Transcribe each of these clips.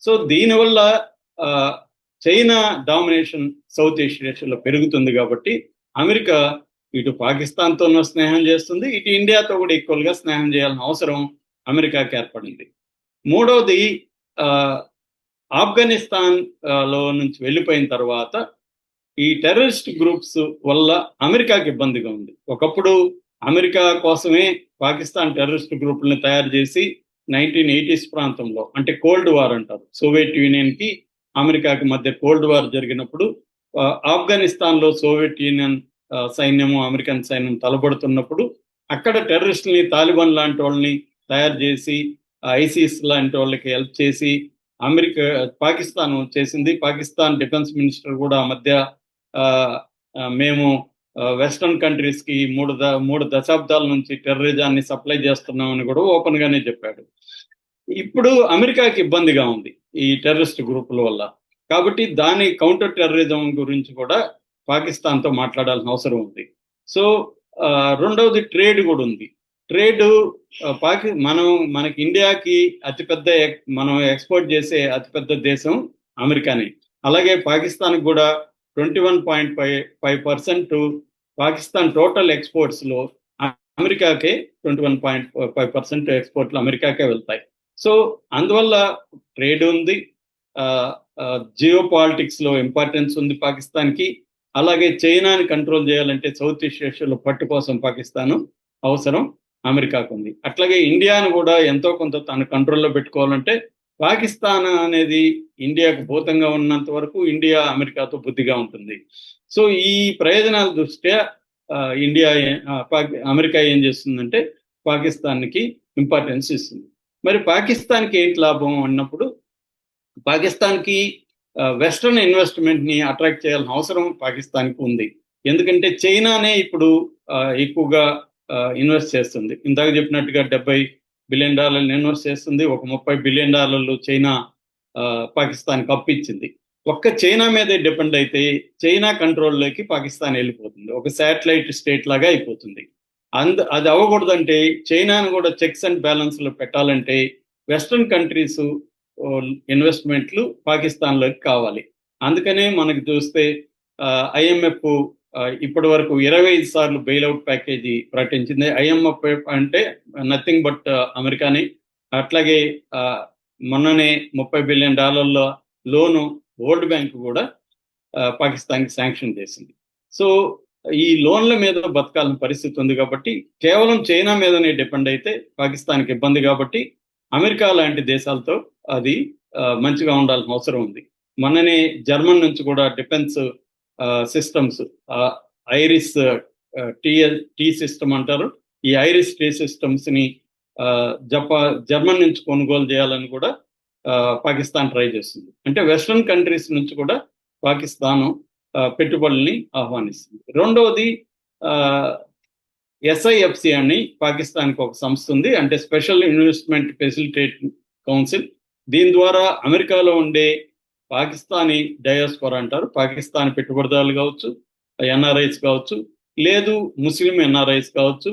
So దీనివల్ల ఆ, China domination south ఏషియాలో పెరుగుతుంది కాబట్టి అమెరికా ఇటు పాకిస్తాన్తోనూ స్నేహం చేస్తుంది, ఇటు ఇండియాతో కూడా ఈక్వల్గా స్నేహం చేయాల్సిన అవసరం అమెరికాకి ఏర్పడింది. మూడవది, ఆ, ఆఫ్ఘనిస్తాన్ లో నుంచి వెళ్ళిపోయిన తర్వాత ఈ టెర్రరిస్ట్ గ్రూప్స్ వల్ల అమెరికాకి ఇబ్బందిగా ఉంది. ఒకప్పుడు అమెరికా కోసమే పాకిస్తాన్ టెర్రరిస్ట్ గ్రూపుల్ని తయారు చేసి 1980s ప్రాంతంలో, అంటే కోల్డ్ వార్ అంటారు, సోవియట్ యూనియన్ కి అమెరికాకి మధ్య కోల్డ్ వార్ జరిగినప్పుడు ఆఫ్ఘనిస్తాన్ లో సోవియట్ యూనియన్ సైన్యము అమెరికన్ సైన్యం తలబడుతున్నప్పుడు అక్కడ టెర్రరిస్టుల్ని, తాలిబాన్ లాంటి వాళ్ళని తయారు చేసి ఐసిస్ లాంటి వాళ్ళకి హెల్ప్ చేసి అమెరికా పాకిస్తాన్ చేసింది. పాకిస్తాన్ డిఫెన్స్ మినిస్టర్ కూడా ఆ మధ్య ఆ, మేము వెస్ట్రన్ కంట్రీస్ కి మూడు దశాబ్దాల నుంచి టెర్రరిజాన్ని సప్లై చేస్తున్నామని కూడా ఓపెన్ గానే చెప్పాడు. ఇప్పుడు అమెరికాకి ఇబ్బందిగా ఉంది ఈ టెర్రరిస్ట్ గ్రూపుల వల్ల. కాబట్టి దాని కౌంటర్ టెర్రరిజం గురించి కూడా పాకిస్తాన్తో మాట్లాడాల్సిన అవసరం ఉంది. సో రెండవది ట్రేడ్ కూడా ఉంది. ట్రేడ్ మనకి ఇండియాకి అతిపెద్ద మనం ఎక్స్పోర్ట్ చేసే అతిపెద్ద దేశం అమెరికానే. అలాగే పాకిస్తాన్కి కూడా 21.5% పాకిస్తాన్ టోటల్ ఎక్స్పోర్ట్స్ లో అమెరికాకే 21.5% ఎక్స్పోర్ట్లు అమెరికాకే వెళ్తాయి. సో అందువల్ల ట్రేడ్ ఉంది, జియో పాలిటిక్స్ లో ఇంపార్టెన్స్ ఉంది పాకిస్తాన్కి. అలాగే చైనాని కంట్రోల్ చేయాలంటే సౌత్ ఈస్ట్ ఏషియాలో పట్టు కోసం పాకిస్తాన్ అవసరం అమెరికాకు ఉంది. అట్లాగే ఇండియాను కూడా ఎంతో కొంత తన కంట్రోల్లో పెట్టుకోవాలంటే పాకిస్తాన్ అనేది ఇండియాకు భూతంగా ఉన్నంత వరకు ఇండియా అమెరికాతో బుద్ధిగా ఉంటుంది. సో ఈ ప్రయోజనాల దృష్ట్యా అమెరికా ఏం చేస్తుందంటే పాకిస్తాన్కి ఇంపార్టెన్స్ ఇస్తుంది. మరి పాకిస్తాన్కి ఏంటి లాభం అన్నప్పుడు, పాకిస్తాన్కి వెస్ట్రన్ ఇన్వెస్ట్మెంట్ ని అట్రాక్ట్ చేయాల్సిన అవసరం పాకిస్తాన్కి ఉంది. ఎందుకంటే చైనానే ఇప్పుడు ఎక్కువగా ఇన్వెస్ట్ చేస్తుంది. ఇందాక చెప్పినట్టుగా $70 బిలియన్ ఇన్వెస్ట్ చేస్తుంది. ఒక $30 బిలియన్ చైనా పాకిస్తాన్కి అప్పిచ్చింది. ఒక్క చైనా మీదే డిపెండ్ అయితే చైనా కంట్రోల్లోకి పాకిస్తాన్ వెళ్ళిపోతుంది, ఒక శాటిలైట్ స్టేట్ లాగా అయిపోతుంది. అది అవ్వకూడదంటే చైనాను కూడా చెక్స్ అండ్ బ్యాలెన్స్ లో పెట్టాలంటే వెస్ట్రన్ కంట్రీస్ ఇన్వెస్ట్మెంట్లు పాకిస్తాన్లోకి కావాలి. అందుకనే మనకు చూస్తే IMF ఇప్పటి వరకు 25 సార్లు బెయిల్అవుట్ ప్యాకేజీ ప్రకటించింది. IMF అంటే నథింగ్ బట్ అమెరికాని. అట్లాగే మొన్ననే $30 బిలియన్ లోను వరల్డ్ బ్యాంక్ కూడా పాకిస్తాన్కి శాంక్షన్ చేసింది. సో ఈ లోన్ల మీద బతకాలని పరిస్థితి ఉంది కాబట్టి కేవలం చైనా మీదనే డిపెండ్ అయితే పాకిస్తాన్కి ఇబ్బంది. కాబట్టి అమెరికా లాంటి దేశాలతో అది మంచిగా ఉండాల్సిన అవసరం ఉంది. మొన్ననే జర్మన్ నుంచి కూడా defence systems, Iris T system అంటారు, ఈ ఐరిస్ టీ సిస్టమ్స్ ని జర్మన్ నుంచి కొనుగోలు చేయాలని కూడా పాకిస్తాన్ ట్రై చేస్తుంది. అంటే వెస్ట్రన్ కంట్రీస్ నుంచి కూడా పాకిస్తాన్ పెట్టుబడుల్ని ఆహ్వానిస్తుంది. రెండవది, SIFC అని పాకిస్తాన్కి ఒక సంస్థ ఉంది, అంటే స్పెషల్ ఇన్వెస్ట్మెంట్ ఫెసిలిటేటింగ్ కౌన్సిల్. దీని ద్వారా అమెరికాలో ఉండే పాకిస్తానీ డయాస్పోరా అంటారు, పాకిస్తాన్ పెట్టుబడిదారులు కావచ్చు, NRIs కావచ్చు, లేదు ముస్లిం NRIs కావచ్చు,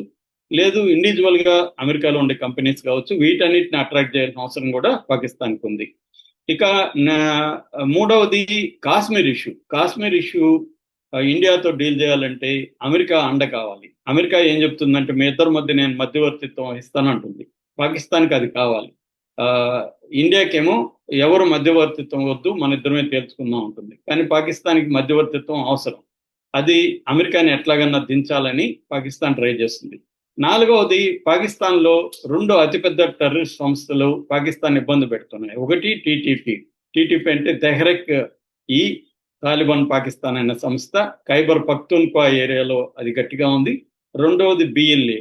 లేదు ఇండివిజువల్ గా అమెరికాలో ఉండే కంపెనీస్ కావచ్చు, వీటన్నిటిని అట్రాక్ట్ చేయాల్సిన అవసరం కూడా పాకిస్తాన్కి ఉంది. ఇక మూడవది కాశ్మీర్ ఇష్యూ ఇండియాతో డీల్ చేయాలంటే అమెరికా అండ కావాలి. అమెరికా ఏం చెప్తుందంటే మీ ఇద్దరి మధ్య నేను మధ్యవర్తిత్వం ఇస్తానంటుంది. పాకిస్తాన్కి అది కావాలి. ఇండియాకేమో ఎవరు మధ్యవర్తిత్వం వద్దు, మన ఇద్దరమే తేల్చుకుందాం ఉంటుంది. కానీ పాకిస్తాన్కి మధ్యవర్తిత్వం అవసరం. అది అమెరికాని ఎట్లాగన్నా దించాలని పాకిస్తాన్ ట్రై చేస్తుంది. నాలుగవది, పాకిస్తాన్లో 2 అతిపెద్ద టెర్రరిస్ట్ సంస్థలు పాకిస్తాన్ ఇబ్బంది పెడుతున్నాయి. ఒకటి టీటీపీ అంటే తెహ్రిక్ ఈ తాలిబాన్ పాకిస్తాన్ అనే సంస్థ, ఖైబర్ పఖ్తూన్ఖ్వా ఏరియాలో అది గట్టిగా ఉంది. రెండవది BLA,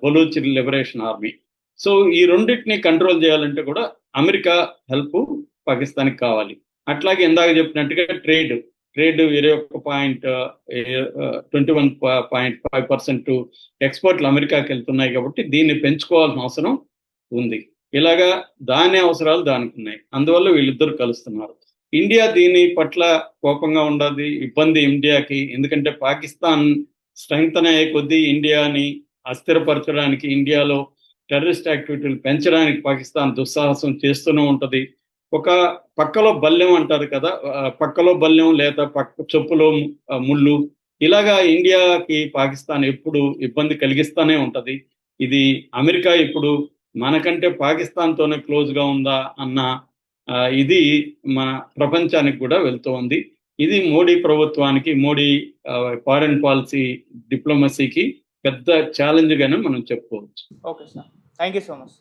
Baloch liberation army. So ఈ రెండింటిని కంట్రోల్ చేయాలంటే కూడా అమెరికా హెల్ప్ పాకిస్తాన్కి కావాలి. అట్లాగే ఇందాక చెప్పినట్టుగా ట్రేడ్ 21.5% ఎక్స్పోర్ట్లు అమెరికాకి వెళ్తున్నాయి. కాబట్టి దీన్ని పెంచుకోవాల్సిన అవసరం ఉంది. ఇలాగా దాని అవసరాలు దానికి ఉన్నాయి. అందువల్ల వీళ్ళిద్దరు కలుస్తున్నారు. ఇండియా దీని పట్ల కోపంగా ఉండదు, ఇబ్బంది ఇండియాకి. ఎందుకంటే పాకిస్తాన్ స్ట్రెంగ్త్ అయ్యే కొద్దీ ఇండియాని అస్థిరపరచడానికి, ఇండియాలో టెర్రరిస్ట్ యాక్టివిటీలు పెంచడానికి పాకిస్తాన్ దుస్సాహసం చేస్తూనే ఉంటుంది. ఒక పక్కలో బల్లెం అంటారు కదా, పక్కలో బల్లెం లేదా పక్క చెప్పులో ముళ్ళు, ఇలాగా ఇండియాకి పాకిస్తాన్ ఎప్పుడు ఇబ్బంది కలిగిస్తానే ఉంటది. ఇది అమెరికా ఇప్పుడు మనకంటే పాకిస్తాన్‌తోనే క్లోజ్‌గా ఉందా అన్న ఇది మన ప్రపంచానికి కూడా వెళ్తూ ఉంది. ఇది మోడీ ప్రభుత్వానికి, మోడీ ఫారెన్ పాలసీ డిప్లొమసీకి పెద్ద ఛాలెంజ్‌గానే మనం చెప్పుకోవచ్చు. Okay sir. Thank you so much.